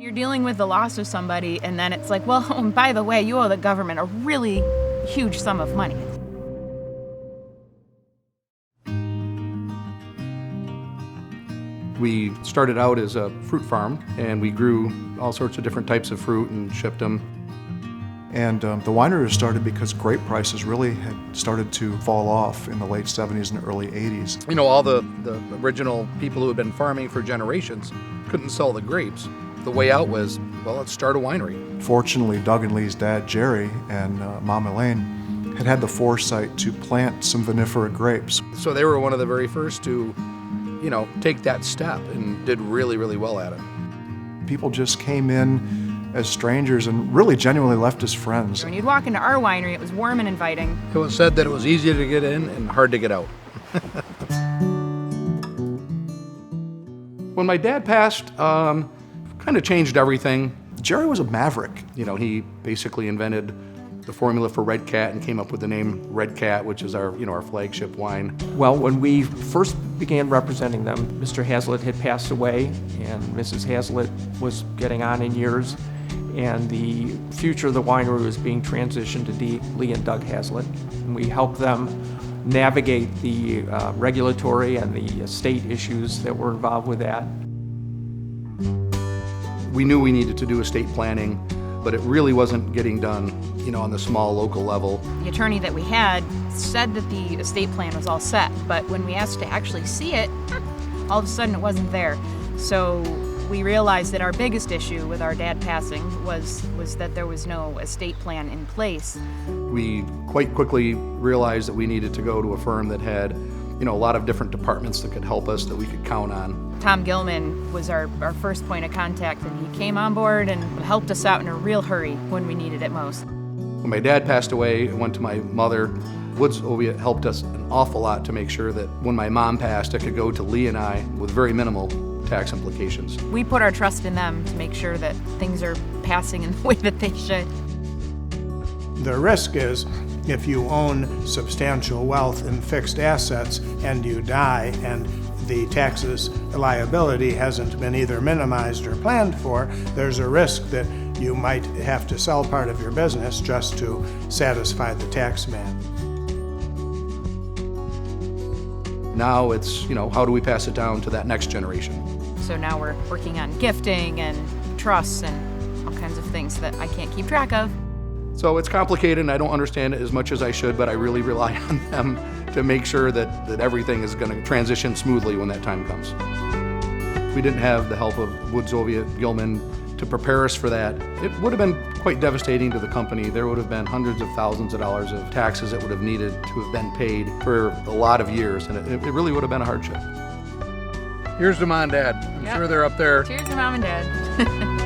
You're dealing with the loss of somebody, and then it's like, well, and by the way, you owe the government a really huge sum of money. We started out as a fruit farm, and we grew all sorts of different types of fruit and shipped them. And the winery was started because grape prices really had started to fall off in the late 70s and early 80s. You know, all the original people who had been farming for generations couldn't sell the grapes. The way out was, well, let's start a winery. Fortunately, Doug and Lee's dad, Jerry, and Mom Elaine had the foresight to plant some vinifera grapes. So they were one of the very first to, you know, take that step and did really, really well at it. People just came in as strangers and really genuinely left as friends. When you'd walk into our winery, it was warm and inviting. It was said that it was easy to get in and hard to get out. When my dad passed, kind of changed everything. Jerry was a maverick. You know, he basically invented the formula for Red Cat and came up with the name Red Cat, which is our, you know, our flagship wine. Well, when we first began representing them, Mr. Hazlitt had passed away and Mrs. Hazlitt was getting on in years, and the future of the winery was being transitioned to Lee and Doug Hazlitt. And we helped them navigate the regulatory and the estate issues that were involved with that. We knew we needed to do estate planning, but it really wasn't getting done, you know, on the small local level. The attorney that we had said that the estate plan was all set, but when we asked to actually see it, all of a sudden it wasn't there. So we realized that our biggest issue with our dad passing was that there was no estate plan in place. We quite quickly realized that we needed to go to a firm that had, you know, a lot of different departments that could help us, that we could count on. Tom Gilman was our first point of contact, and he came on board and helped us out in a real hurry when we needed it most. When my dad passed away, I went to my mother. Woods Oviatt helped us an awful lot to make sure that when my mom passed, I could go to Lee and I with very minimal tax implications. We put our trust in them to make sure that things are passing in the way that they should. The risk is if you own substantial wealth and fixed assets and you die and the taxes liability hasn't been either minimized or planned for, there's a risk that you might have to sell part of your business just to satisfy the tax man. Now it's, you know, how do we pass it down to that next generation? So now we're working on gifting and trusts and all kinds of things that I can't keep track of. So it's complicated and I don't understand it as much as I should, but I really rely on them to make sure that everything is going to transition smoothly when that time comes. If we didn't have the help of Woods Oviatt Gilman to prepare us for that, it would have been quite devastating to the company. There would have been hundreds of thousands of dollars of taxes that would have needed to have been paid for a lot of years, and it really would have been a hardship. Here's to Mom and Dad. I'm sure they're up there. Cheers to Mom and Dad.